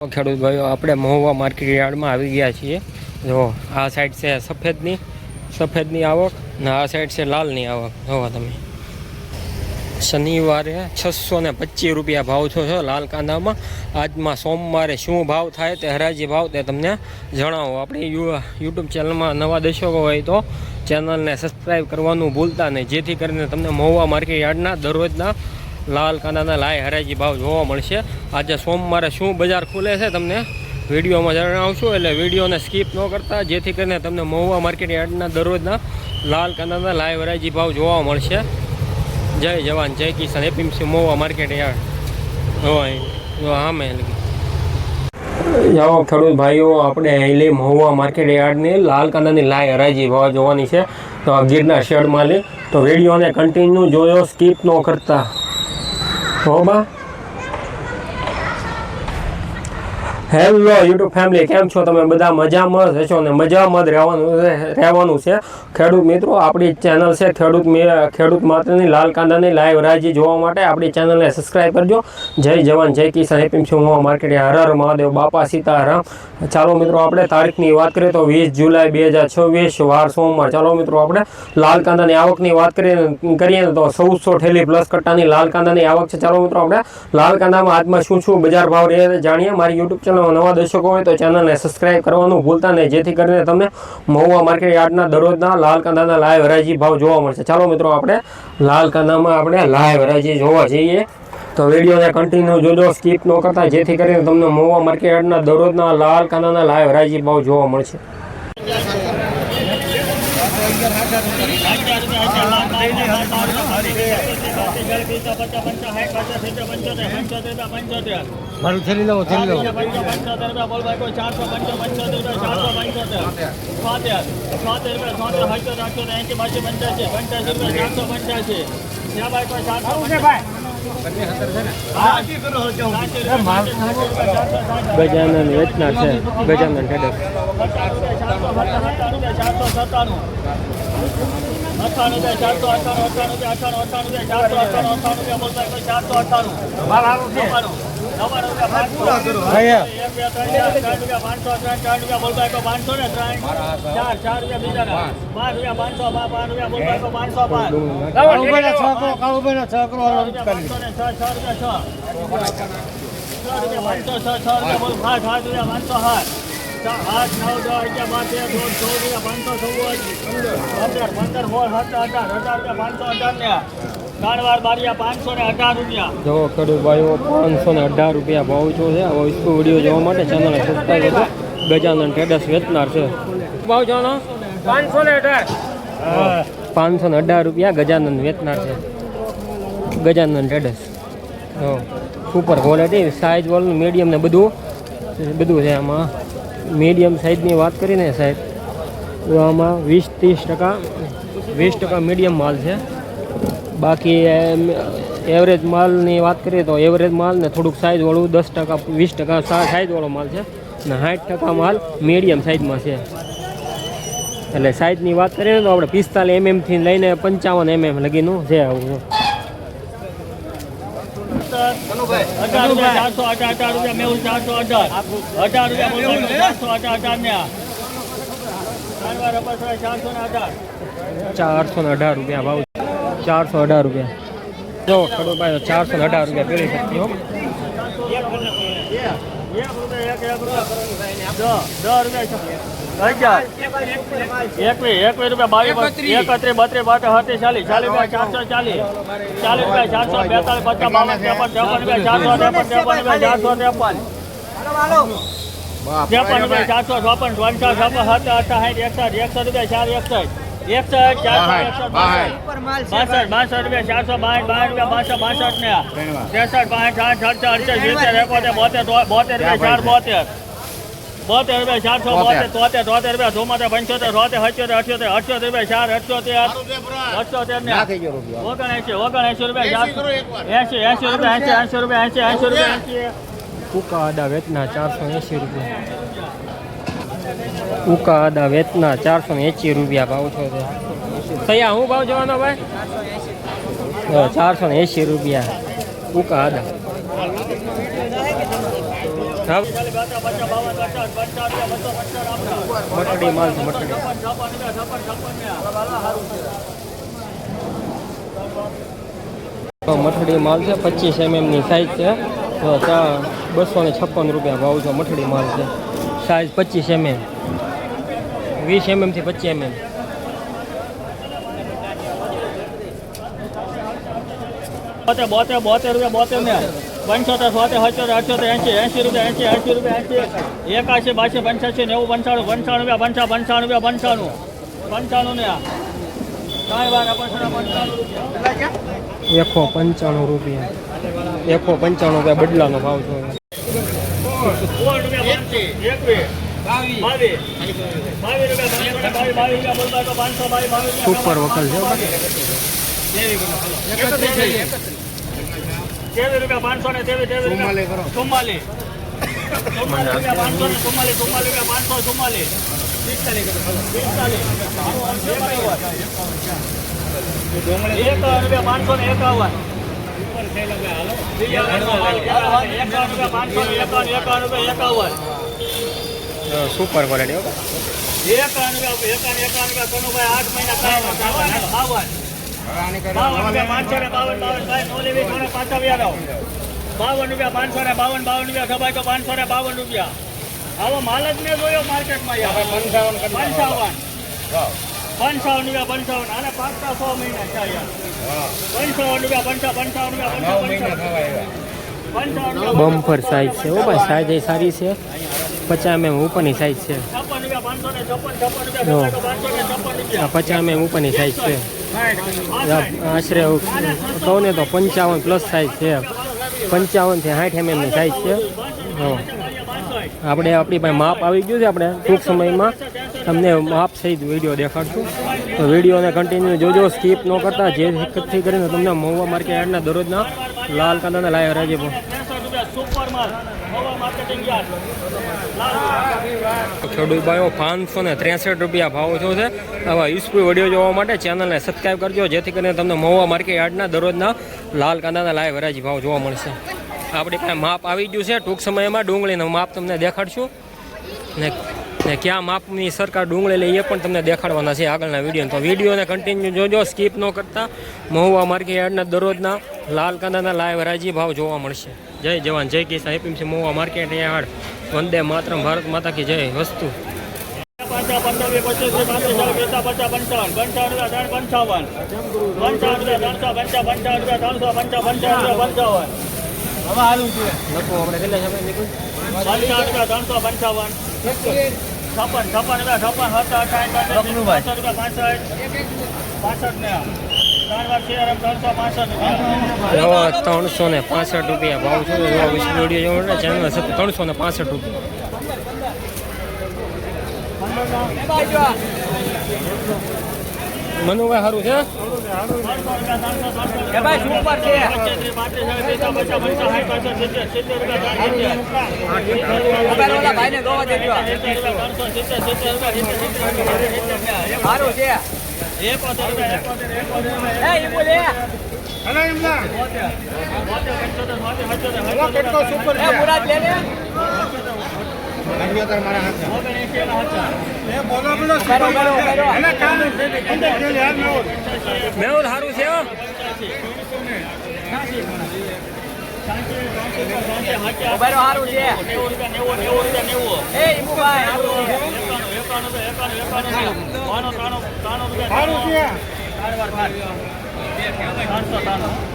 ખેડૂત ભાઈઓ આપણે મહુવા માર્કેટ યાર્ડમાં આવી ગયા છીએ। જો આ સાઈડ છે સફેદની આવક ને આ સાઈડ છે લાલની આવક। જોવા તમે શનિવારે 625 રૂપિયા ભાવ છે લાલ કાંદામાં। આજમાં સોમવારે શું ભાવ થાય તે હરાજી ભાવ તે તમને જણાવો। આપણી યુટ્યુબ ચેનલમાં નવા દર્શકો હોય તો ચેનલને સબસ્ક્રાઈબ કરવાનું ભૂલતા નહીં, જેથી કરીને તમને મહુવા માર્કેટ યાર્ડના દરરોજના લાલ કાંદાના લાય હરાજી ભાવ જોવા મળશે। આજે સોમવારે શું બજાર ખુલે છે તમને વિડીયોમાં જણાવશું, એટલે વિડીયોને સ્કીપ ન કરતા, જેથી કરીને તમને મહુવા માર્કેટ યાર્ડના દરરોજના લાલ કાંદાના લાય હરાજી ભાવ જોવા મળશે। જય જવાન જય કિસાન, એપીએમસી મહુવા માર્કેટ યાર્ડ સામે જાઓ ખેડૂત ભાઈઓ, આપણે અહીં મહુવા માર્કેટ યાર્ડની લાલ કાંદાની લાય હરાજી ભાવ જોવાની છે। તો ગીરના શેડમાં લે તો વિડીયોને કન્ટિન્યુ જોયો, સ્કીપ ન કરતા। હોબા હેલો યુટ્યુબ ફેમિલી, કેમ છો તમે? બધા મજામાં જ હશો ને મજામાં જ રહેવાનું છે। ખેડૂત મિત્રો, આપણી ચેનલ છે ખેડૂત માત્રની લાલ કાંદાની લાઈવ હરાજી જોવા માટે આપણી ચેનલને સબસ્ક્રાઈબ કરજો। જય જવાન જય કિસાન, એપીએમસી મહુવા માર્કેટ હર હર મહાદેવ, બાપા સીતારામ। ચાલો મિત્રો, આપણે તારીખની વાત કરીએ તો 20 જુલાઈ 2026 વાર સોમવાર। ચાલો મિત્રો, આપણે લાલ કાંદાની આવકની વાત કરીએ તો 1400 ઠેલી પ્લસ કટ્ટાની લાલ કાંદાની આવક છે। ચાલો મિત્રો, આપણે લાલ કાંદામાં આજમાં શું બજાર ભાવ રહે જાણીએ। મારી યુટ્યુબ ચેનલ નવા દર્શકો હોય તો ચેનલને સબસ્ક્રાઈબ કરવાનું ભૂલતા નહીં, જેથી કરીને તમને મહુવા માર્કેટ યાર્ડના દરરોજના લાલ કાંદાના લાઈવ હરાજી ભાવ જોવા મળશે। ચાલો મિત્રો, આપણે લાલ કાંદામાં આપણે લાઈવ હરાજી જોવા જઈએ તો વિડીયોને કન્ટિન્યુ જોજો, સ્કીપ ન કરતા, જેથી કરીને તમને મહુવા માર્કેટ યાર્ડના દરરોજના લાલ કાંદાના લાઈવ હરાજી ભાવ જોવા મળશે। મારું થેલી લો ગજાનન વેચનાર છે, ગજાનન ટ્રેડર 518 જો ખેડૂત ભાઈઓ 518 રૂપિયા ભાવ છે। વિડીયો જોવા માટે ચેનલને સબસ્ક્રાઈબ કરો। ગજાનન ટ્રેડર્સ વેચનાર છે। ભાવ જોનો 518 રૂપિયા ગજાનન વેચનાર છે। Gajanan traders super quality, size વાળું મીડિયમ ને બધું છે। આમાં મીડિયમ સાઇઝની વાત કરીને સાહેબ, તો આમાં 20% મીડિયમ માલ છે। બાકી એવરેજ માલની વાત કરીએ તો એવરેજ માલ ને થોડુંક સાઇઝવાળું 10% 20% સાઇઝવાળો માલ છે ને 60% માલ મીડિયમ સાઇઝમાં છે। એટલે સાઇઝની વાત કરીએ તો આપણે 45 mm થી લઈને 55 mm લગીનું છે। આવું 418 રૂપિયા ભાવ, 418 રૂપિયા જો ખેડૂત ભાઈ, 418 રૂપિયા પેલી શકતી હો। ઉકા આદા વેચના 480 રૂપિયા। ઉકા આદા વેચના 480 રૂપિયા ભાવ છો। સયા હું ભાવ જવાનો ભાઈ? 480 રૂપિયા ઉકા આદા। હા મટડી માલ છે મટડી. મઠડી માલ છે 25 mm ની સાઈઝ છે. તો 256 રૂપિયા ભાવ છે. મઠડી માલ છે સાઈઝ 25 mm, 20 mm થી 25 mm. ₹72 ₹72 ને 75 77 78 80 80 રૂપિયા 80 81 82 85 90 95 95 રૂપિયા 95 ને 195 રૂપિયા 195 બદલાનો ભાવ છે. સુપર વકલ છે. Super quality. 52 રૂપિયા. આવો માલ જ મેં જોયો માર્કેટમાં યાર. 55 રૂપિયા આને 5-6 મહિના થયા યાર. 55 રૂપિયા બમ્પર સાઈઝ છે. ઓ ભાઈ સાઈઝ એ સારી છે. 50 mm ઉપરની સાઈઝ છે. 50 mm ઉપરની સાઈઝ છે. આશરે કહું ને તો 55 પ્લસ સાઈઝ છે. 55 થી 60 mm ની સાઈઝ છે. આપણે આપણી પાસે માપ આવી ગયું છે. આપણે ટૂંક સમયમાં તમને માપ સહિત વિડીયો દેખાડશું. તો વિડીયોને કન્ટિન્યુ જોજો, સ્કીપ ન કરતા, જેથી કરીને તમને મહુવા માર્કેટ યાર્ડના દરરોજના લાલ કાંદાના લાઈવ હરાજી ખેડૂત ભાઈઓ 563 રૂપિયા ભાવ થયો છે. આવા યુઝફુલ વિડીયો જોવા માટે ચેનલને સબસ્ક્રાઈબ કરજો, જેથી કરીને તમને મહુવા માર્કેટ યાર્ડના દરરોજના લાલ કાંદાના લાઈવ હરાજી ભાવ જોવા મળશે. આપણી પાસે માપ આવી ગયું છે. ટૂંક સમયમાં ડુંગળીનું માપ તમને દેખાડશું ને ક્યાં માપની સરકાર ડુંગળી લઈ એ પણ તમને દેખાડવાના છે આગળના વિડીયો. તો વિડીયોને કન્ટિન્યુ જોજો, સ્કીપ ન કરતા. મહુવા માર્કેટ યાર્ડના દરરોજના લાલ કાંદાના લાઈવ હરાજી ભાવ જોવા મળશે. જય જવાન જય કિસાન. APMC Mahuva market yard. વંદે માતરમ, ભારત માતા કી જય. વસ્તુ 365 રૂપિયા ભાવ છે. વિડીયો જોવા ચેનલ 365 રૂપિયા. મનુભાઈ સારું છે. મેહુલ સારું છે.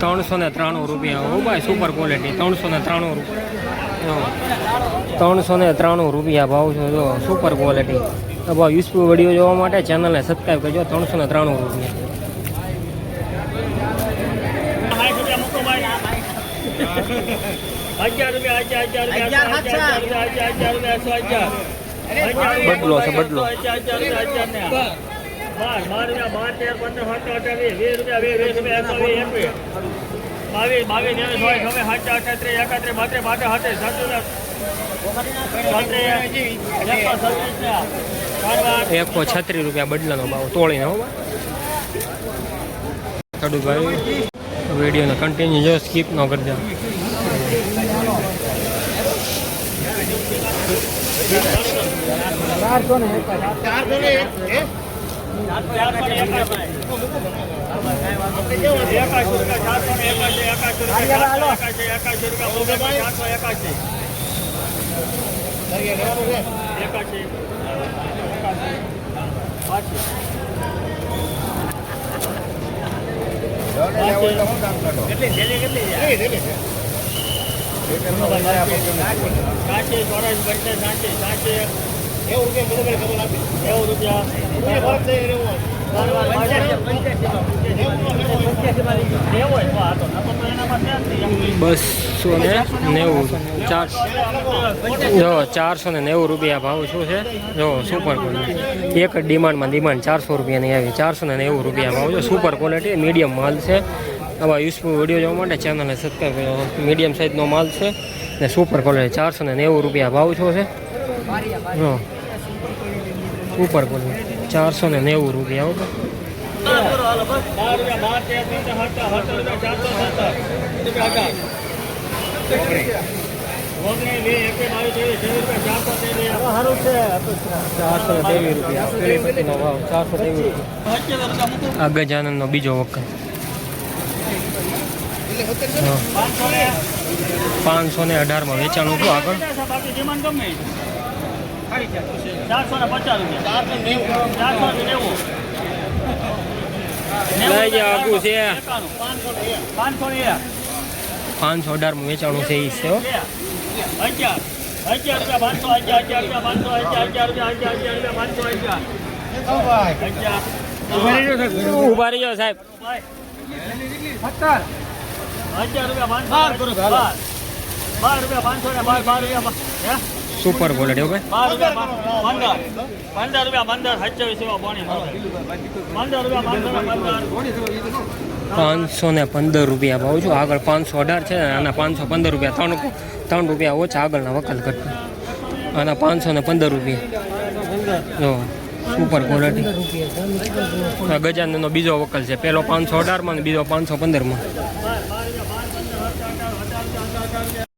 ₹393 રૂપિયા. ઓ ભાઈ સુપર ક્વોલિટી. 393 રૂપિયા. 393 રૂપિયા ભાવ છે. જો સુપર ક્વોલિટી. તો ભાઈ યુઝફુલ વિડીયો જોવા માટે ચેનલને સબસ્ક્રાઈબ કરજો. 393 રૂપિયા. બદલો છે બદલો. 136 રૂપિયા બદલાનો ભાવ તોડીને. હો ખેડૂત ભાઈ વિડીયોને કન્ટિન્યુ જો, સ્કીપ ન કરજો. બસો ને 90 જો 490 રૂપિયા ભાવ શું છે જો સુપર ક્વોલિટી એક જ ડિમાન્ડમાં 400 રૂપિયાની આવી 490 રૂપિયા ભાવ જો સુપર ક્વોલિટી મીડિયમ માલ છે. આવા યુઝફુલ વિડીયો જોવા માટે ચેનલને સબસ્ક્રાઈબ કરો. મીડિયમ સાઇઝનો માલ છે ને સુપર ક્વોલિટી 490 રૂપિયા ભાવ શું છે જો સુપર ક્વોલિટી 490 રૂપિયા ઓકે. આ ગજાનનનો બીજો વખત 518 વેચાણું છું આગળ. 518 વેચાણું છે એ છે ઉભા રહી જાઓ સાહેબ. 12 સુપર ક્વોલિટી ઓકે. 515 રૂપિયા ભાવ છું આગળ. 518 છે આના 515 રૂપિયા 3 રૂપિયા ઓછા આગળના વકલ કરતા. આના 515 રૂપિયા જો સુપર ક્વોલિટી. ગજાનનો બીજો વકલ છે, પેલો 518 માં ને બીજો 515 માં.